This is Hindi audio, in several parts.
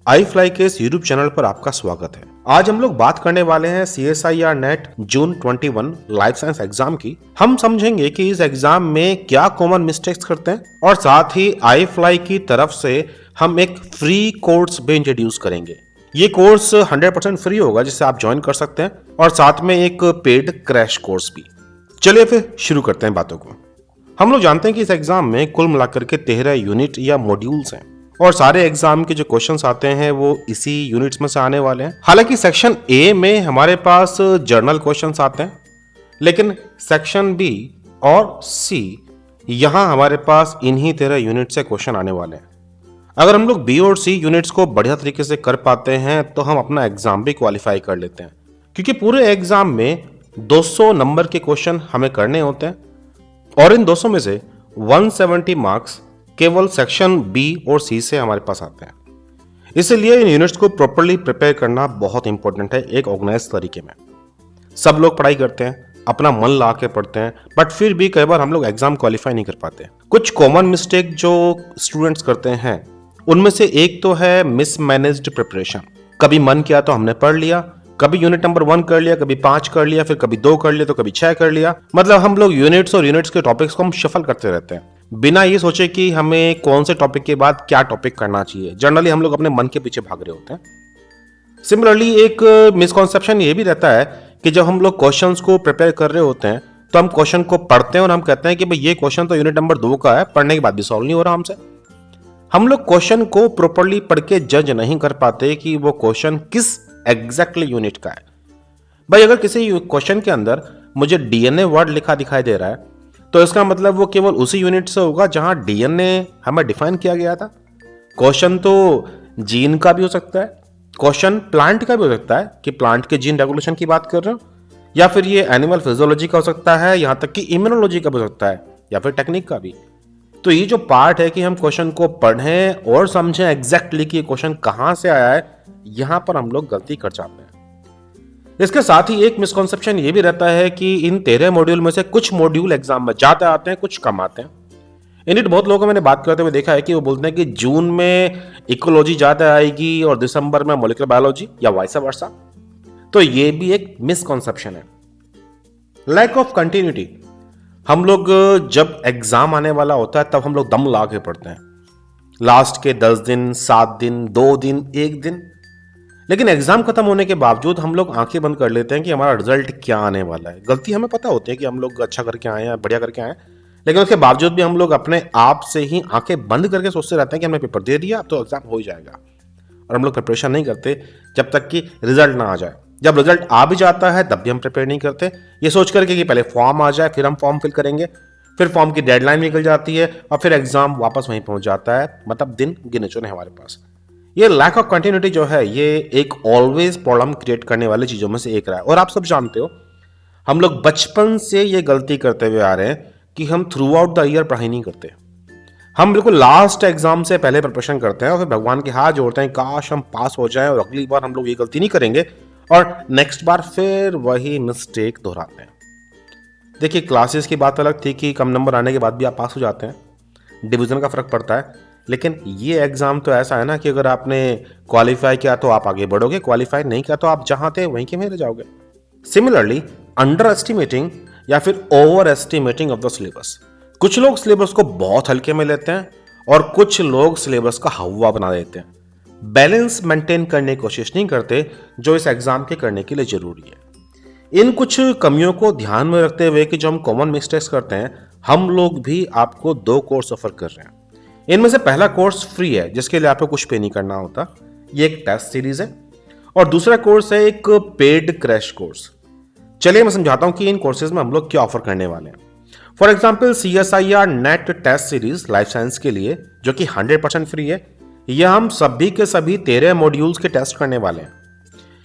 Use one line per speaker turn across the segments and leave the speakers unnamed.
आई फ्लाई के इस यूट्यूब चैनल पर आपका स्वागत है। आज हम लोग बात करने वाले हैं CSIR नेट जून 21 लाइफ साइंस एग्जाम की। हम समझेंगे कि इस एग्जाम में क्या कॉमन मिस्टेक्स करते हैं और साथ ही आई फ्लाई की तरफ से हम एक फ्री कोर्स भी इंट्रोड्यूस करेंगे। ये कोर्स 100% फ्री होगा जिसे आप ज्वाइन कर सकते हैं और साथ में एक पेड क्रैश कोर्स भी। चलिए फिर शुरू करते हैं बातों को। हम लोग जानते हैं कि इस एग्जाम में कुल मिलाकर के 13 यूनिट या मॉड्यूल्स हैं और सारे एग्जाम के जो क्वेश्चंस आते हैं वो इसी यूनिट्स में से आने वाले हैं। हालांकि सेक्शन ए में हमारे पास जर्नल क्वेश्चंस आते हैं, लेकिन सेक्शन बी और सी यहां हमारे पास इन्हीं 13 यूनिट से क्वेश्चन आने वाले हैं। अगर हम लोग बी और सी यूनिट्स को बढ़िया तरीके से कर पाते हैं तो हम अपना एग्जाम भी क्वालिफाई कर लेते हैं, क्योंकि पूरे एग्जाम में 200 नंबर के क्वेश्चन हमें करने होते हैं और इन 200 में से 170 मार्क्स केवल सेक्शन बी और सी से हमारे पास आते हैं। इसलिए इन यूनिट्स को प्रॉपर्ली प्रिपेयर करना बहुत इंपॉर्टेंट है एक ऑर्गेनाइज तरीके में। सब लोग पढ़ाई करते हैं, अपना मन ला के पढ़ते हैं, बट फिर भी कई बार हम लोग एग्जाम क्वालिफाई नहीं कर पाते। कुछ कॉमन मिस्टेक जो स्टूडेंट्स करते हैं उनमें से एक तो है मिसमैनेज्ड प्रिपरेशन। कभी मन किया तो हमने पढ़ लिया, कभी यूनिट नंबर 1 कर लिया, कभी 5 कर लिया, फिर कभी 2 कर लिया तो कभी 6 कर लिया। मतलब हम लोग यूनिट्स और यूनिट्स के टॉपिक्स को हम शफल करते रहते हैं बिना ये सोचे कि हमें कौन से टॉपिक के बाद क्या टॉपिक करना चाहिए। जनरली हम लोग अपने मन के पीछे भाग रहे होते हैं। सिमिलरली एक मिसकॉन्सेप्शन ये भी रहता है कि जब हम लोग क्वेश्चंस को प्रिपेयर कर रहे होते हैं तो हम क्वेश्चन को पढ़ते हैं और हम कहते हैं कि भाई ये क्वेश्चन तो यूनिट नंबर 2 का है, पढ़ने के बाद भी सॉल्व नहीं हो रहा हमसे। हम लोग क्वेश्चन को प्रॉपर्ली पढ़ के जज नहीं कर पाते कि वो क्वेश्चन किस एग्जैक्टली यूनिट का है। भाई अगर किसी क्वेश्चन के अंदर मुझे डीएनए वर्ड लिखा दिखाई दे रहा है तो इसका मतलब वो केवल उसी यूनिट से होगा जहां डीएनए हमें डिफाइन किया गया था। क्वेश्चन तो जीन का भी हो सकता है, क्वेश्चन प्लांट का भी हो सकता है कि प्लांट के जीन रेगुलेशन की बात कर रहे हो, या फिर ये एनिमल फिजियोलॉजी का हो सकता है, यहां तक कि इम्यूनोलॉजी का भी हो सकता है, या फिर टेक्निक का भी। तो ये जो पार्ट है कि हम क्वेश्चन को पढ़ें और समझें एग्जैक्टली कि ये क्वेश्चन कहां से आया है, यहां पर हम लोग गलती कर जाते हैं। इसके साथ ही एक मिसकॉन्सेप्शन ये भी रहता है कि इन 13 मॉड्यूल में से कुछ मॉड्यूल एग्जाम में ज्यादा आते हैं, कुछ कम आते हैं। इनमें बहुत लोगों को मैंने बात करते हुए देखा है कि वो बोलते हैं कि जून में इकोलॉजी ज्यादा आएगी और दिसंबर में मॉलिक्यूलर बायोलॉजी या वाइस वर्सा। तो ये भी एक मिसकॉन्सेप्शन है। Lack of continuity. हम लोग जब एग्जाम आने वाला होता है तब हम लोग दम ला के पढ़ते हैं, लास्ट के 10 दिन, 7 दिन, 2 दिन, 1 दिन। लेकिन एग्जाम खत्म होने के बावजूद हम लोग आंखें बंद कर लेते हैं कि हमारा रिजल्ट क्या आने वाला है। गलती हमें पता होती है कि हम लोग अच्छा करके आए हैं, बढ़िया करके आए हैं, लेकिन उसके बावजूद भी हम लोग अपने आप से ही आंखें बंद करके सोचते रहते हैं कि हमने पेपर दे दिया अब तो एग्जाम हो ही जाएगा, और हम लोग प्रिपरेशन नहीं करते जब तक कि रिजल्ट ना आ जाए। जब रिजल्ट आ भी जाता है तब भी हम प्रिपेयर नहीं करते, ये सोच करके कि पहले फॉर्म आ जाए फिर हम फॉर्म फिल करेंगे, फिर फॉर्म की डेडलाइन निकल जाती है और फिर एग्जाम वापस वहीं पहुंच जाता है। मतलब दिन गिने चुने हमारे पास। ये लैक ऑफ कंटिन्यूटी जो है ये एक ऑलवेज प्रॉब्लम क्रिएट करने वाली चीजों में से एक रहा है। और आप सब जानते हो हम लोग बचपन से ये गलती करते हुए आ रहे हैं कि हम थ्रू आउट द ईयर पढ़ाई नहीं करते। हम बिल्कुल लास्ट एग्जाम से पहले प्रिपरेशन करते हैं और फिर भगवान के हाथ जोड़ते हैं काश हम पास हो जाएं और अगली बार हम लोग ये गलती नहीं करेंगे, और नेक्स्ट बार फिर वही मिस्टेक दोहराते हैं। देखिए क्लासेस की बात अलग थी कि कम नंबर आने के बाद भी आप पास हो जाते हैं, डिवीजन का फर्क पड़ता है, लेकिन ये एग्जाम तो ऐसा है ना कि अगर आपने क्वालिफाई किया तो आप आगे बढ़ोगे, क्वालिफाई नहीं किया तो आप जहां थे वहीं के वहीं रह जाओगे। सिमिलरली अंडर एस्टिमेटिंग या फिर over estimating of the syllabus. कुछ लोग सिलेबस को बहुत हल्के में लेते हैं और कुछ लोग सिलेबस का हवा बना देते हैं। बैलेंस मेंटेन करने की कोशिश नहीं करते जो इस एग्जाम के करने के लिए जरूरी है। इन कुछ कमियों को ध्यान में रखते हुए कि जो हम कॉमन मिस्टेक्स करते हैं, हम लोग भी आपको 2 कोर्स ऑफर कर रहे हैं। इनमें से पहला कोर्स फ्री है जिसके लिए आपको कुछ पे नहीं करना होता, ये एक टेस्ट सीरीज है, और दूसरा कोर्स है एक पेड क्रैश कोर्स। चलिए मैं समझाता हूं कि इन कोर्सेज में हम लोग क्या ऑफर करने वाले हैं। For example CSIR net test series life science के लिए जो कि 100% फ्री है, यह हम सभी के सभी 13 मॉड्यूल्स के टेस्ट करने वाले हैं।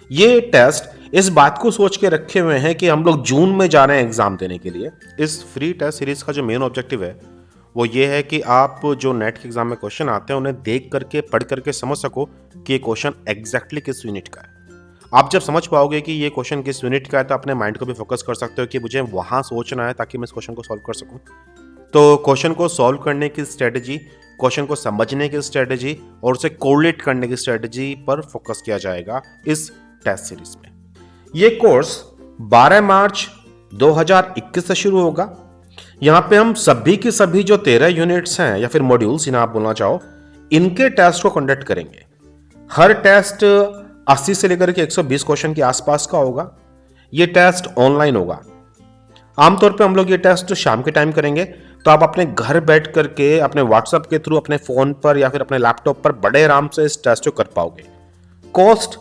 ये टेस्ट इस बात को सोच के रखे हुए हैं कि हम लोग जून में जा रहे हैं एग्जाम देने के लिए। इस फ्री टेस्ट सीरीज का जो मेन ऑब्जेक्टिव है वो ये है कि आप जो नेट के एग्जाम में क्वेश्चन आते हैं उन्हें देख करके पढ़ करके समझ सको कि ये क्वेश्चन एग्जैक्टली किस यूनिट का है। आप जब समझ पाओगे कि ये क्वेश्चन किस यूनिट का है तो अपने माइंड को भी फोकस कर सकते हो कि मुझे वहां सोचना है ताकि मैं इस क्वेश्चन को सॉल्व कर सकूं। तो क्वेश्चन को सॉल्व करने की स्ट्रेटेजी, क्वेश्चन को समझने की स्ट्रेटेजी और उसे कोरिलेट करने की स्ट्रेटेजी पर फोकस किया जाएगा इस टेस्ट सीरीज में। ये कोर्स 12 मार्च 2021 से शुरू होगा। यहाँ पे हम सभी की सभी जो 13 यूनिट्स हैं या फिर मॉड्यूल्स जिन्हें आप बोलना चाहो, इनके टेस्ट को कंडक्ट करेंगे। हर टेस्ट 80 से लेकर के 120 क्वेश्चन के आसपास का होगा। ये टेस्ट ऑनलाइन होगा। आमतौर पे हम लोग ये टेस्ट शाम के टाइम करेंगे, तो आप अपने घर बैठ करके अपने व्हाट्सएप के थ्रू अपने फोन पर या फिर अपने लैपटॉप पर बड़े आराम से इस टेस्ट को कर पाओगे। कॉस्ट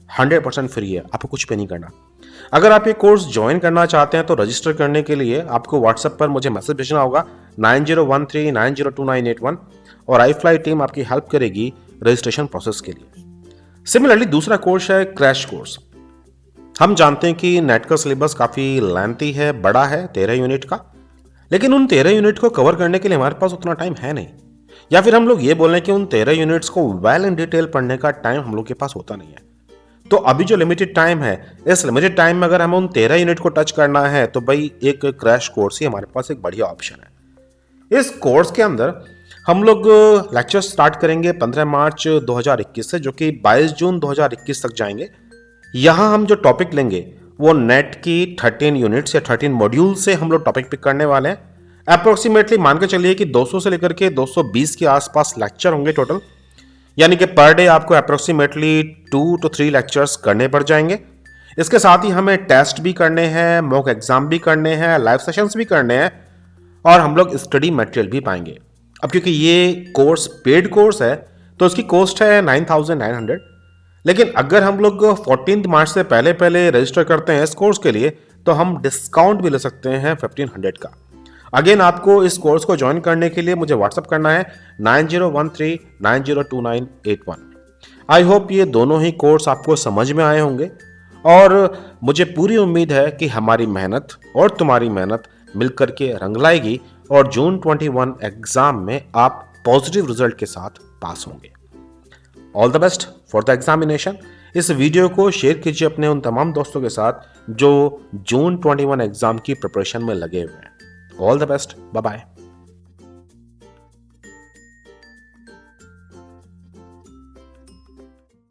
100% फ्री है, आपको कुछ पे नहीं करना। अगर आप ये कोर्स ज्वाइन करना चाहते हैं तो रजिस्टर करने के लिए आपको व्हाट्सएप पर मुझे मैसेज भेजना होगा 9013902981 और iFly टीम आपकी हेल्प करेगी रजिस्ट्रेशन प्रोसेस के लिए। सिमिलरली दूसरा कोर्स है क्रैश कोर्स। हम जानते हैं कि नेट का सिलेबस काफ़ी लेंथी है, बड़ा है, 13 यूनिट का, लेकिन उन 13 यूनिट को कवर करने के लिए हमारे पास उतना टाइम है नहीं, या फिर हम लोग ये बोलें कि उन 13 यूनिट्स को वेल इन डिटेल पढ़ने का टाइम हम लोग के पास होता नहीं है। तो अभी जो लिमिटेड टाइम है, इस लिमिटेड टाइम में अगर हमें उन 13 यूनिट को टच करना है तो भाई एक क्रैश कोर्स ही हमारे पास एक बढ़िया ऑप्शन है। इस कोर्स के अंदर हम लोग लेक्चर स्टार्ट करेंगे 15 मार्च 2021 से, जो कि 22 जून 2021 तक जाएंगे। यहाँ हम जो टॉपिक लेंगे वो नेट की 13 यूनिट्स या 13 मॉड्यूल से हम लोग टॉपिक पिक करने वाले हैं। अप्रोक्सीमेटली मान के चलिए कि 200 से लेकर के 220 के आसपास लेक्चर होंगे टोटल, यानी कि पर डे आपको अप्रोक्सीमेटली 2 to 3 लेक्चर्स करने पड़ जाएंगे। इसके साथ ही हमें टेस्ट भी करने हैं, मॉक एग्जाम भी करने हैं, लाइव सेशंस भी करने हैं और हम लोग स्टडी मटेरियल भी पाएंगे। अब क्योंकि ये कोर्स पेड कोर्स है तो इसकी कॉस्ट है 9,900, लेकिन अगर हम लोग 14 मार्च से पहले पहले रजिस्टर करते हैं इस कोर्स के लिए तो हम डिस्काउंट भी ले सकते हैं 1500 का। अगेन आपको इस कोर्स को ज्वाइन करने के लिए मुझे व्हाट्सअप करना है 9013902981। आई होप ये दोनों ही कोर्स आपको समझ में आए होंगे और मुझे पूरी उम्मीद है कि हमारी मेहनत और तुम्हारी मेहनत मिलकर के रंग लाएगी और जून 21 एग्जाम में आप पॉजिटिव रिजल्ट के साथ पास होंगे। All the best for the examination. इस वीडियो को शेयर कीजिए अपने उन तमाम दोस्तों के साथ जो जून 21 एग्जाम की प्रिपरेशन में लगे हुए हैं। All the best, bye bye.